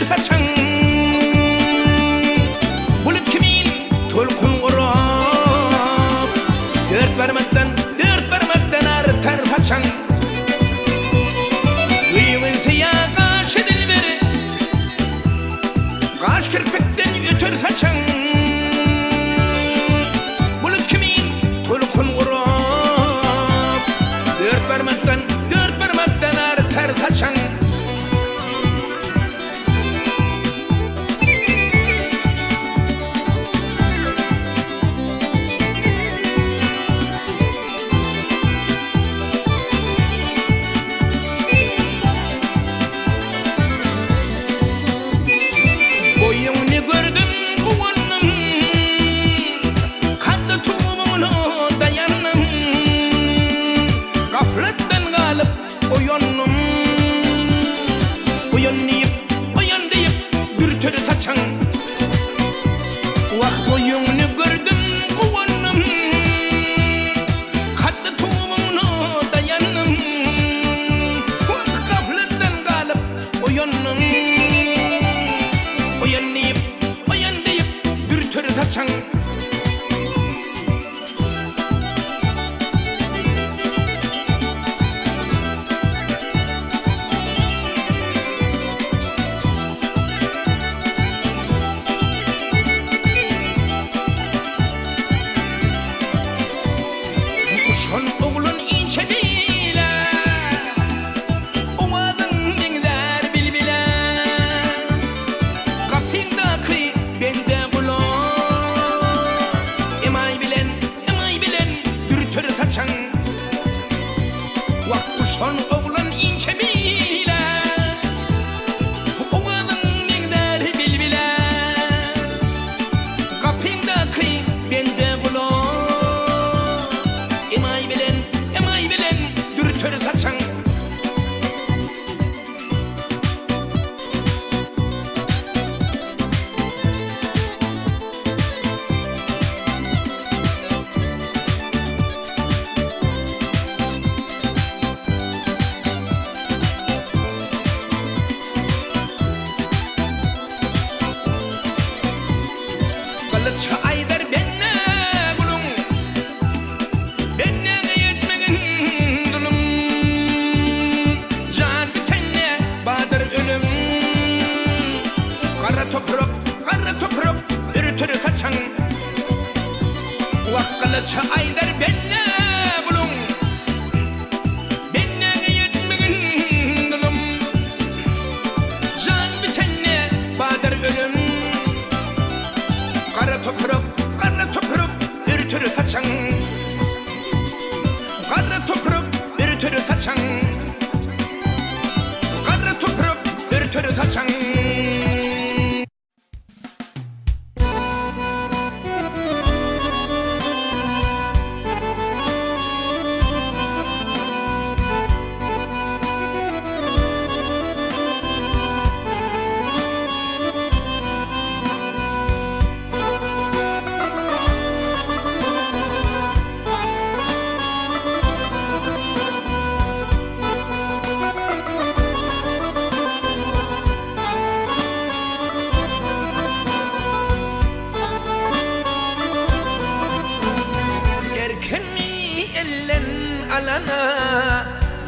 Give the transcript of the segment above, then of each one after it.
saçan bulut kimin tolkun urup dört parmaktan artar saçan uyumunsiya kaş dilberi kaş kirpikten ötür saçan bulut kimin tolkun urup dört parmaktan artar saçan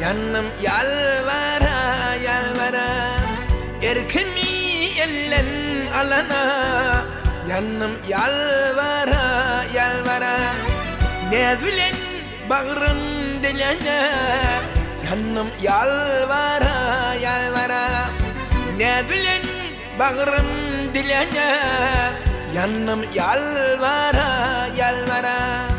Yanım yalvara yalvara erkemi ellen alana yanım yalvara yalvara ne bilen bağrım delene yanım yalvara yalvara ne bilen bağrım delene yanım yalvara yalvara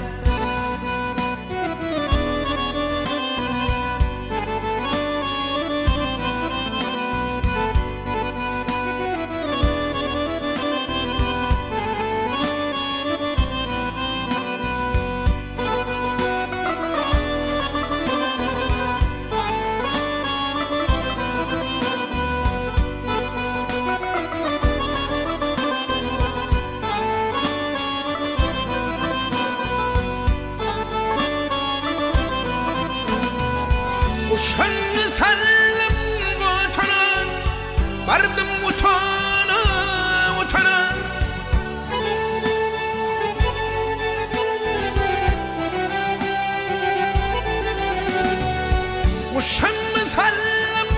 Vardım utana utana. Uşanma sallam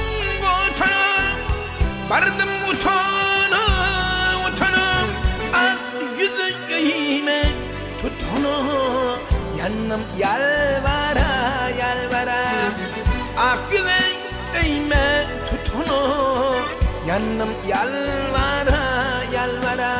utana. Vardım utana utana. Ak yüzü göğime tutana. Yanım yalvara yalvara. Ak yüzü göğime tutana. Yanım yalvara yalvara.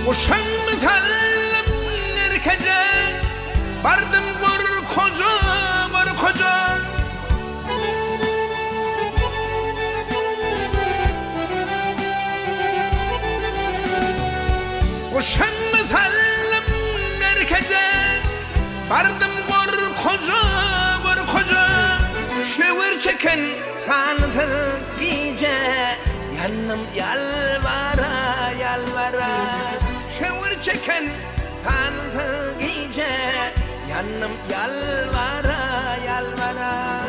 Uşanma sallam erkece. Vardım gör koca gör koca. Uşanma sallam erkece. Vardım gör koca gör koca. Şevir çeken kanıtır gece. Yanım yalvara yalvara. Şevir çeken kanıtır gece. Yanım yalvara yalvara.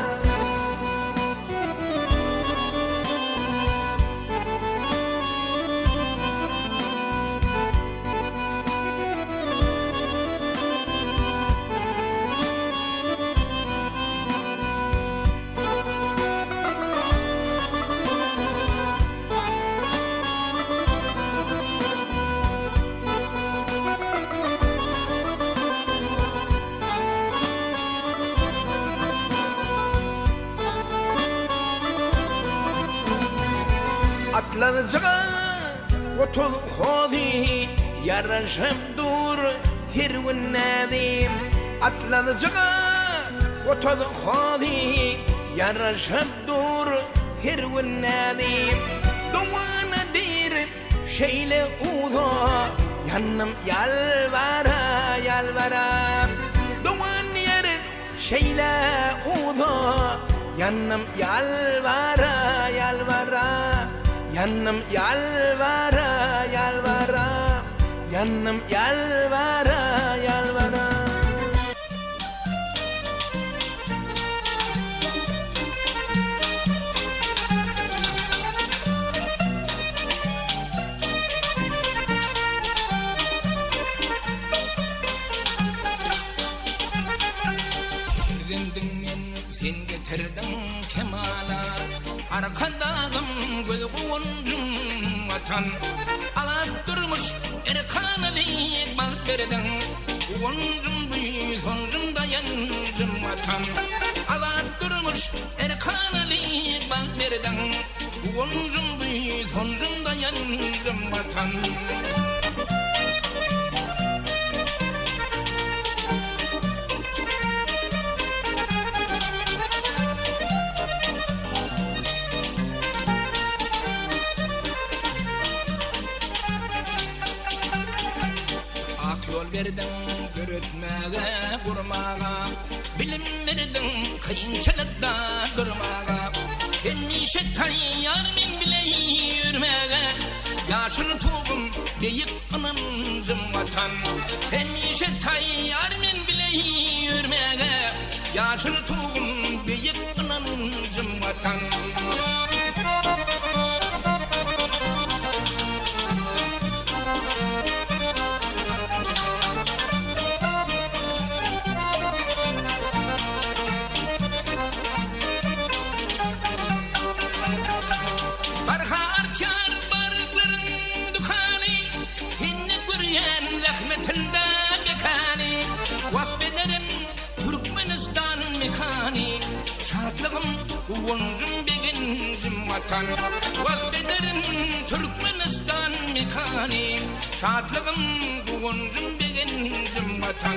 Atlanacak otol hodi yaraşıp dur hirvin nedim. Atlanacak otol hodi yaraşıp dur hirvin nedim. Dumanı dir şeyle uza yanım yalvara yalvara. Duman yer şeyle uza yanım yalvara yalvara. Yanım yalvara yalvara. Yanım yalvara yalvara. Sen getirdin kemala. Arkadağım gül kuvuncum vatan. Alat durmuş erkan ali bak verdin. Kuvuncum büyü soncum dayancım vatan. Alat durmuş erkan ali bak verdin. Kuvuncum büyü soncum dayancım vatan. Verdin görütmege kurmaga. Bilim verdin kıyınçılıkta durmaga. Hemmişe tayyar min bile yürmege. Yaşını tuğum deyip anancım vatan. Hemmişe tayyar min bile yürmege. Yaşını tuğum deyip anancım vatan. Uvuncum begincim vatan. Vazbederin Türkmenistan mekani. Şatlığım uvuncum begincim vatan.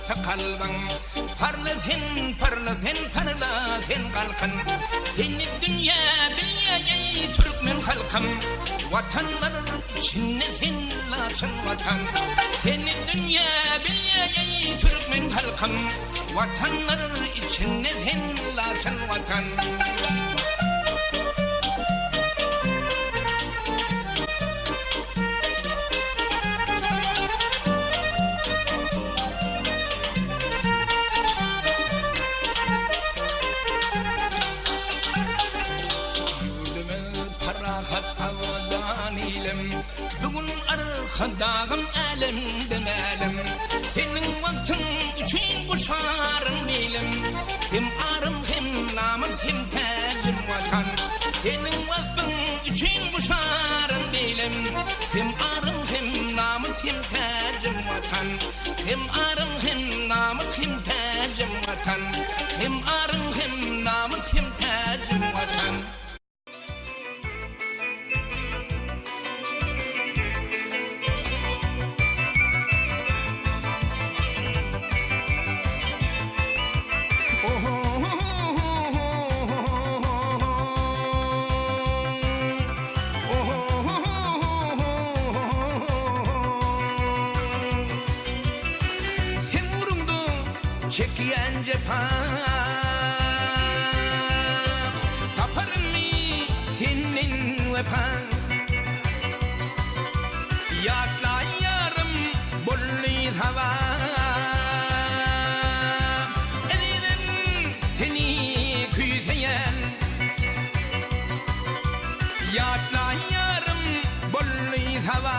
olsa kalban. Parla sen kalkın. Seni dünya bilye ey Türkmen halkım. Vatanların içinde sen laçın vatan. Seni dünya bilye ey Türkmen halkım. Vatanların içinde sen laçın vatan. Bugün arkadağım alemden alem. Senin vaktin için kuşarın değilim. Hem arım hem namız hem tacım vatan. Senin vaktin için kuşarın değilim. Hem arım hem namız hem tacım vatan. Hem arım hem namız hem tacım vatan. Hem arım hem namız hem tacım vatan. Çekiyen cephan taparım mi senin vepan. Yakla yarım bolli hava. Elinden seni küseyen. Yakla yarım bolli hava.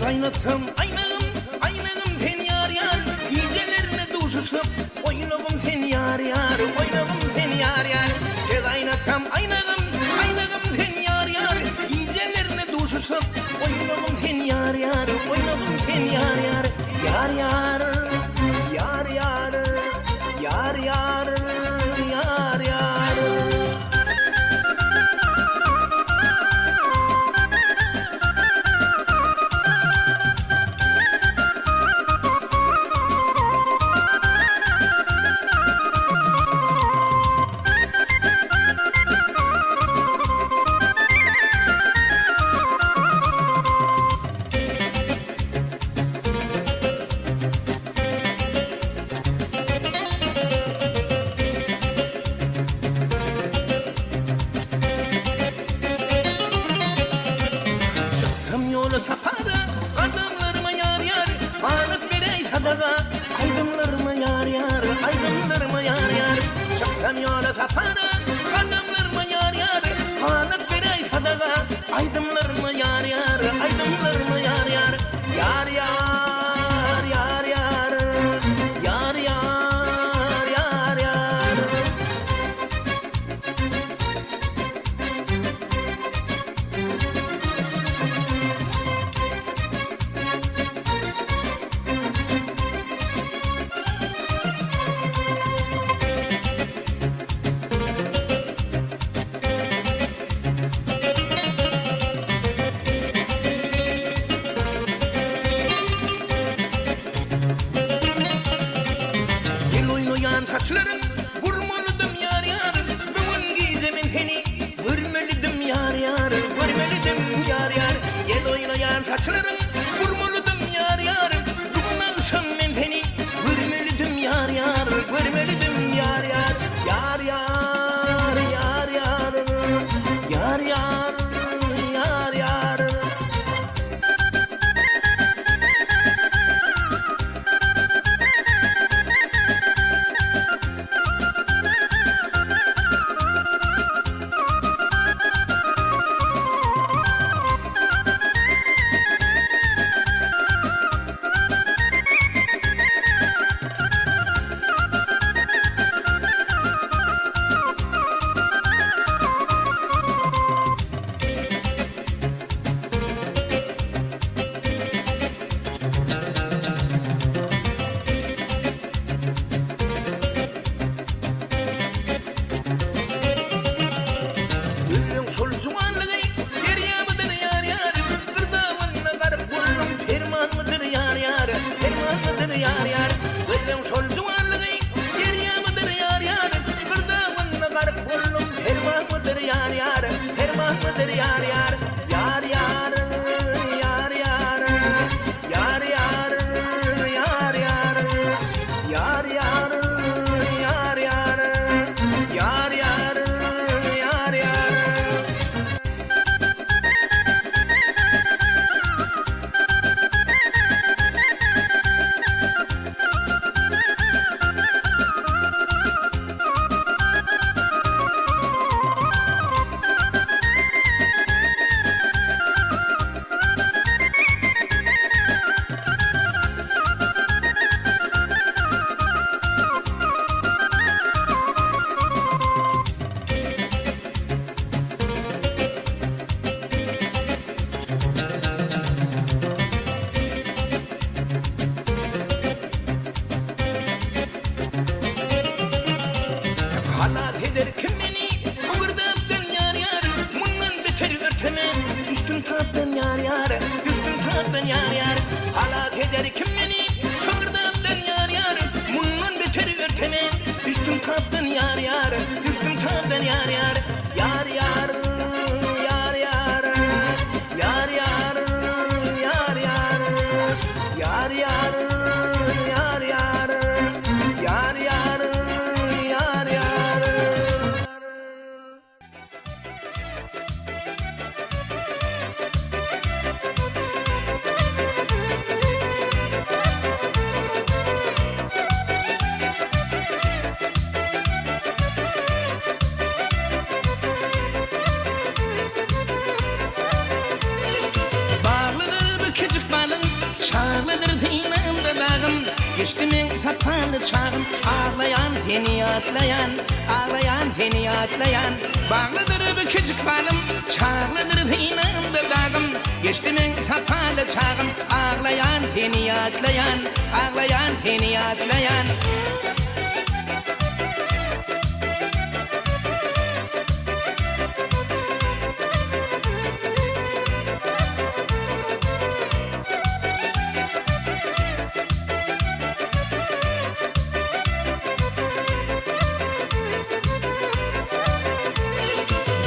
aynatsam aynağım, aynağım sen yar yar. Gecelerine duşuşsam oynağım sen yar yar, oynağım sen yar yar. Tez aynatsam aynağım, aynağım sen yar yar. Gecelerine duşuşsam oynağım sen yar yar, oynağım sen yar yar. Yar yar, yar yar, yar yar, yar yar. Çıksam yola sapara, adamlarıma yar yar. Anıt verey sadaka, aydınlarıma yar yar, aydınlarıma yar yar. Çıksam yola sapara, adamlarıma yar yar. Anıt verey sadaka, aydınlarıma yar yar, aydınlarıma yar yar. Yar yar, yar yar, yar yar, yar yar. Gel oynayan taşlarım, vurmalıdım yar yar. Bugün gizemin seni, vurmalıdım yar yar, vurmalıdım yar yar. Gel oynayan taşlarım, vurmalıdım yar yar. Bugün akşam ben seni, vurmalıdım yar yar, vurmalıdım yar yar. Yar yar, yar yar, yar yar, yar yar. Gülün sol zumanlığı derya mıdır yar yar. Gırdavanına garip buldum ferman mıdır yar yar, ferman mıdır yar yar. Gülün sol zumanlığı derya mıdır yar yar. Gırdavanına garip buldum ferman mıdır yar yar, ferman mıdır yar yar. Yar yar, yar yar, yar yar, yar yar. Yar yar, yar yar, yar yar, yar yar. Halat ederken beni Kıvırdaptan yar yar. Bundan beter örtemem, düştüm tattan yar yar, düştüm tattan yar yar. Halat ederken beni Kıvırdaptan yar yar. Bundan beter örtemem, düştüm tattan yar yar, düştüm tattan yar yar. Yar yar, yar yar, yar yar, yar yar. Yar yar, yar yar, yar yar, yar yar. kapalı çağım ağlayan feniyatlayan ağlayan feniyatlayan bağlıdır bir küçük balım çağlıdır inandı dağım geçtimin kapalı çağım ağlayan feniyatlayan ağlayan feniyatlayan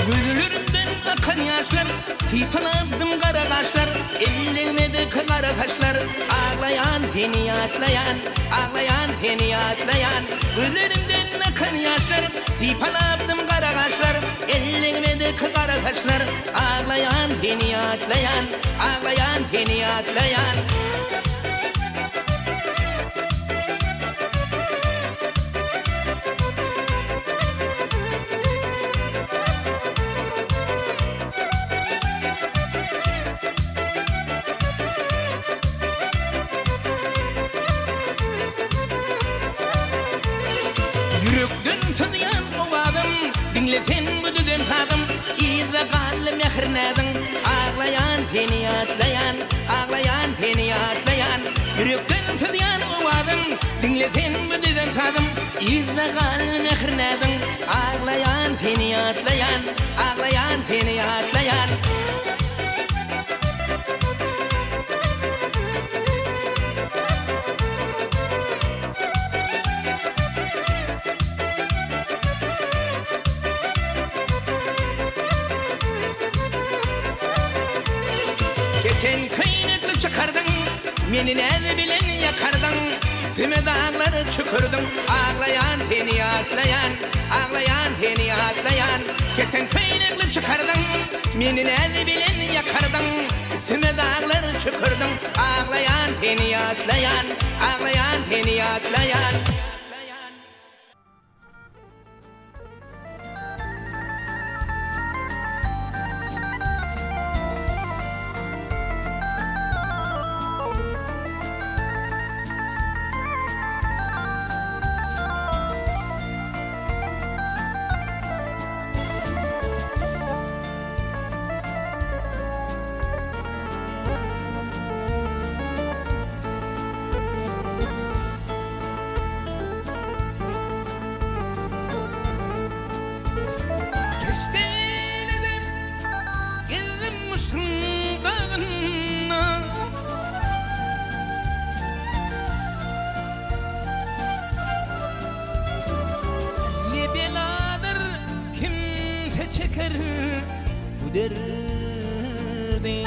Gözlerimden akan yaşlar Tipaladım kara kaşlar Ellemedi kara taşlar Ağlayan feniyatlayan Ağlayan feniyatlayan Gözlerimden akan yaşlar Tipaladım kara kaşlar Ellemedi kara taşlar Ağlayan feniyatlayan Ağlayan feniyatlayan Yürekten tüdüyen ovadım Dinleten büdüden tadım İza kalım yahırnadım Ağlayan feniyatlayan Ağlayan feniyatlayan Yürekten tüdüyen ovadım Dinleten büdüden tadım İza kalım yahırnadım Ağlayan feniyatlayan Ağlayan feniyatlayan Keten kaynaklı çıkardın Meni ne bilen yakardın Süme dağları çükürdün Ağlayan feniyatlayan Ağlayan feniyatlayan Keten kaynaklı çıkardın Meni ne bilen yakardın Süme dağları çükürdün Ağlayan feniyatlayan Ağlayan feniyatlayan Çeker bu derdi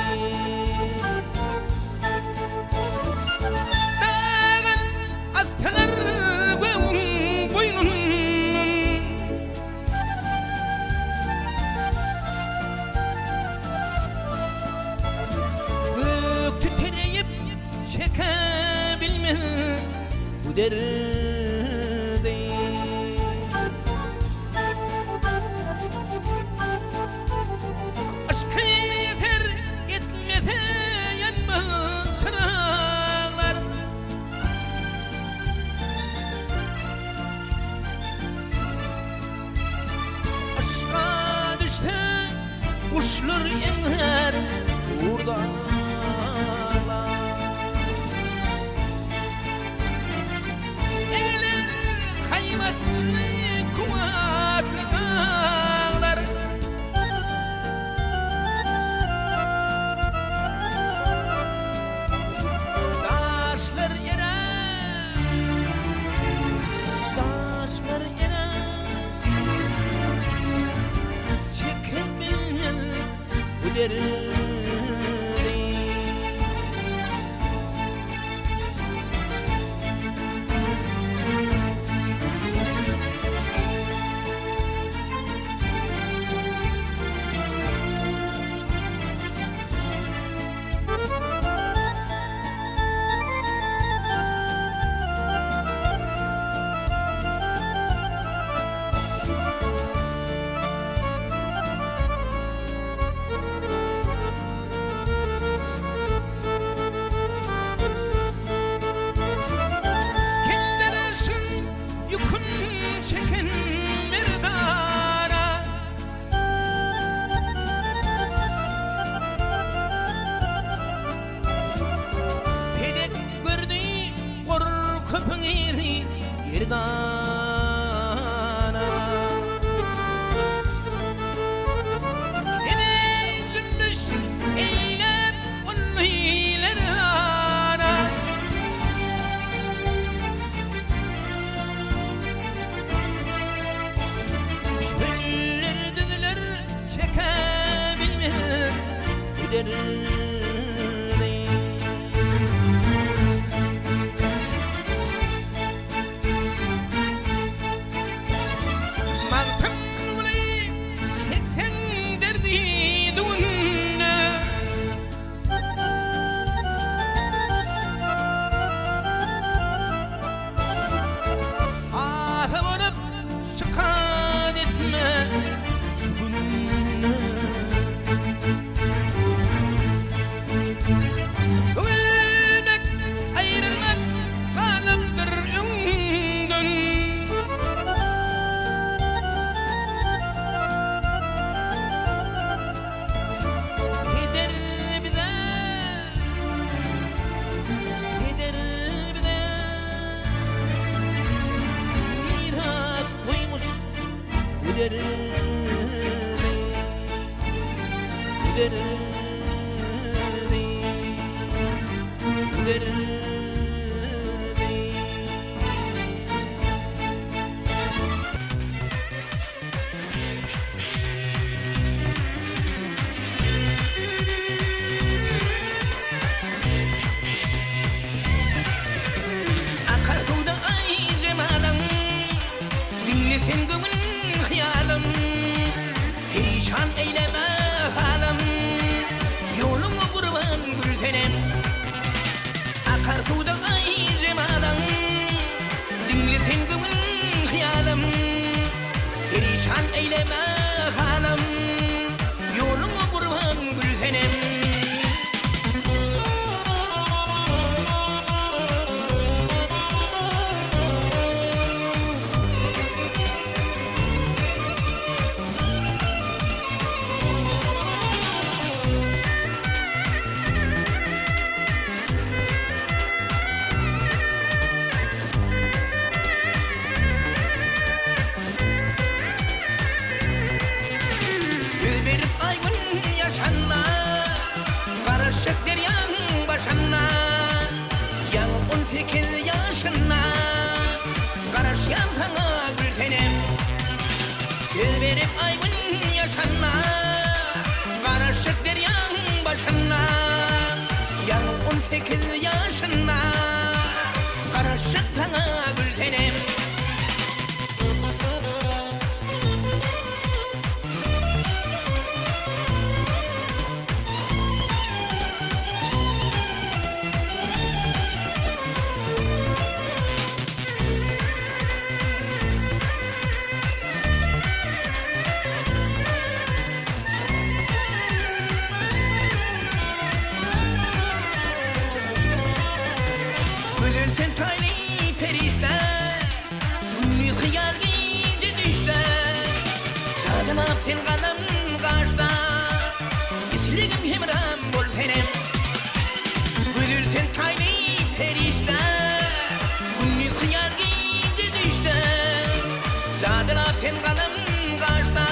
Dağın atlar göğün boynun Gök tütereyip çekebilme bu derdi Kuşlar iner buralar Eller kaymaklı kumatlı dağlar Taşlar erer Taşlar erer Çekebilir bu derdi fidana. Emin dünmüş eylep onliler ana. Şüpheler düdüler çekebilmem giderim. Sen gönül hıyalım, perişan eyleme halim, yoluma kurban gülsenem. Akar suda ay cemalim, dinle sen gönül hıyalım, perişan eyleme halim, yoluma kurban gülsenem. Karışık deryan başına, yan 18 yaşına, karışyan sana gülsenem. Gül verip aygın yaşına, karışık deryan başına, yan 18 yaşına, karışık sana gülsenem. Sen tayli perişte, ünlü hıyal giyince düşte. Sadına sen kalım kaçta, isligim hemram bol senem. Gülül sen tayli perişte, ünlü hıyal giyince düşte. Sadına sen kalım kaçta,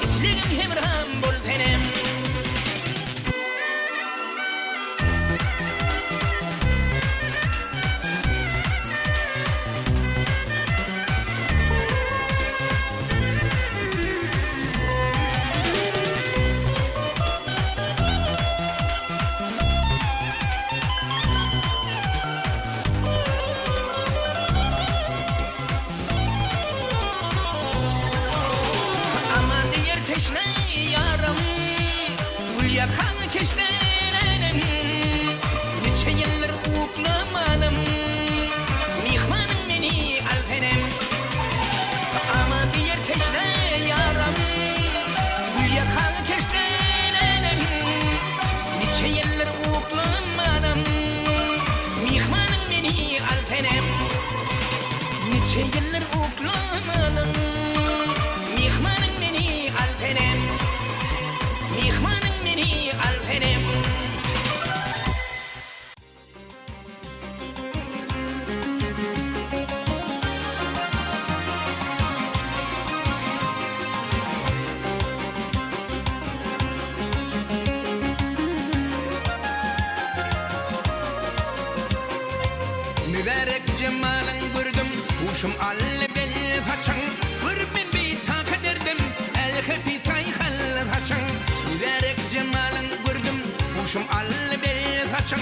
isligim hemram bol senem. Keşne yarım, gül yakan keşnerenim. Niçe yıllar uklamadım, mihmanım beni alpenem. Ama diğer keşne yarım, gül yakan keşnerenim. Niçe yıllar uklamadım, mihmanım beni alpenem. Niçe yıllar uklamadım, mihmanım beni alpenem. Mihmanım beni alpenem. Uşum alle bel façan Vırmin bir taka derdim El hepi sayhal façan Verek cemalın gördüm Uşum alle bel façan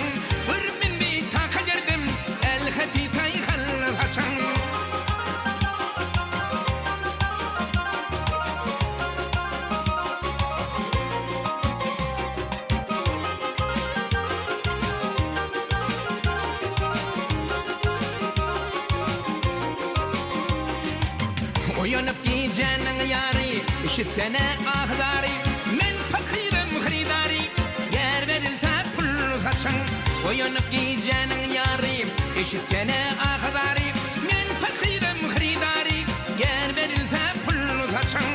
Vırmin bir taka derdim El hepi sayhal façan Uyanıp giyeceğinin yari İşittene ahdari Men fakirim hridari Yer verilse pul saçın Uyanıp giyeceğinin yari İşittene ahdari Men fakirim hridari Yer verilse pul saçın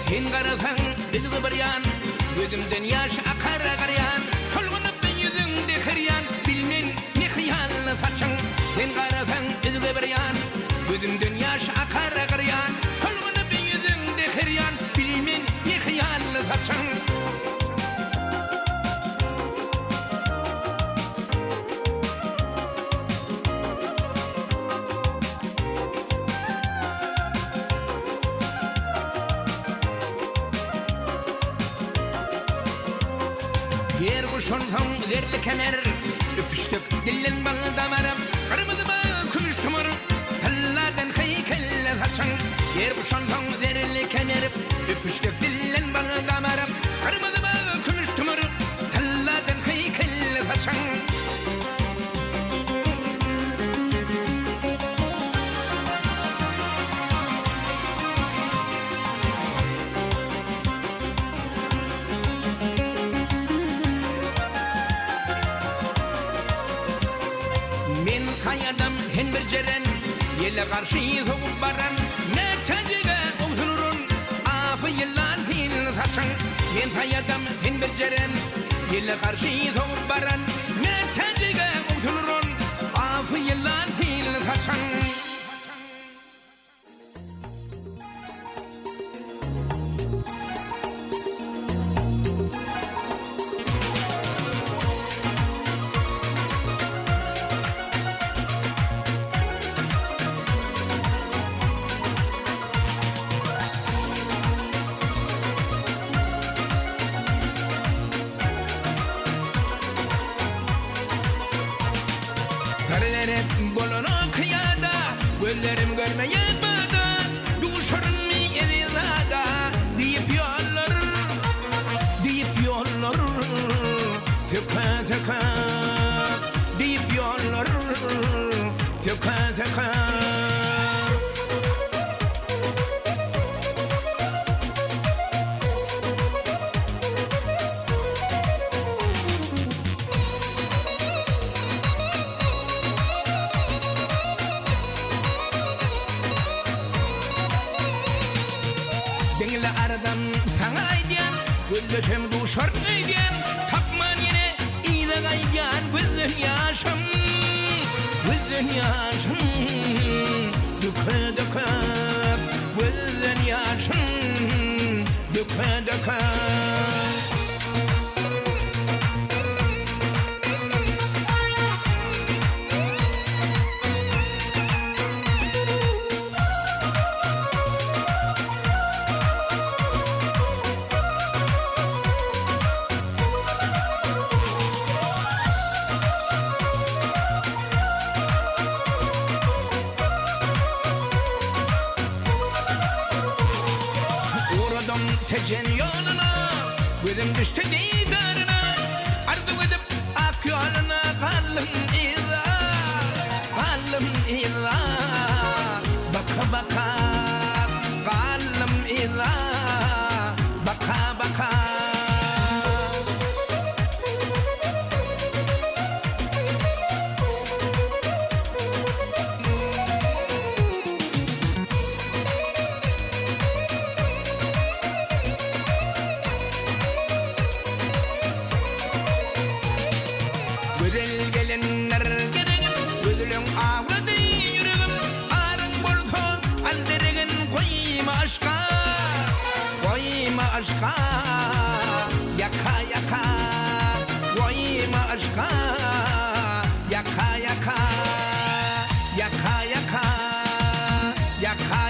Sen garasan bizgi bir yan Gözümden yaş akar garyan Tolgunup yüzünde hıryan Bilmen ne hıyallı saçın Sen garasan bizgi bir yan Gözümden yaş akar garyan Tolgunup yüzünde hıryan Bilmen ne hıyallı saçın Yer kuşunsan zerli kemer Öpüştük dillen balı damarım Kırmızı bağı kümüş tümür Talladan heykelle saçın Yer kuşunsan zerli kemer Öpüştük dillen balı damarım Kırmızı bağı kümüş tümür Talladan heykelle saçın Men kayadım hen bir ceren Yele karşı soğup baran Ne tecige oğzunurun Afı yıllan fil saçın Men kayadım hen bir ceren Yele karşı soğup baran Ne tecige oğzunurun Afı yıllan fil saçın Sarılerek bolunu kıyada Gözlerim görmeye bada Duşarın mi erizada Deyip yollar Söka söka Deyip yollar Söka söka Dengle aradan sana aydiyan Gözleşem duşar aydiyan Takman yine iyile aydiyan Gözden yaşım Döke döke Gözden yaşım Döke döke Tecen yoluna Gözüm düştü didarına Arzu edip ak yoluna Kalım iza Baka baka Kalım iza Baka baka başka. Yaka yaka, yaka yaka, yaka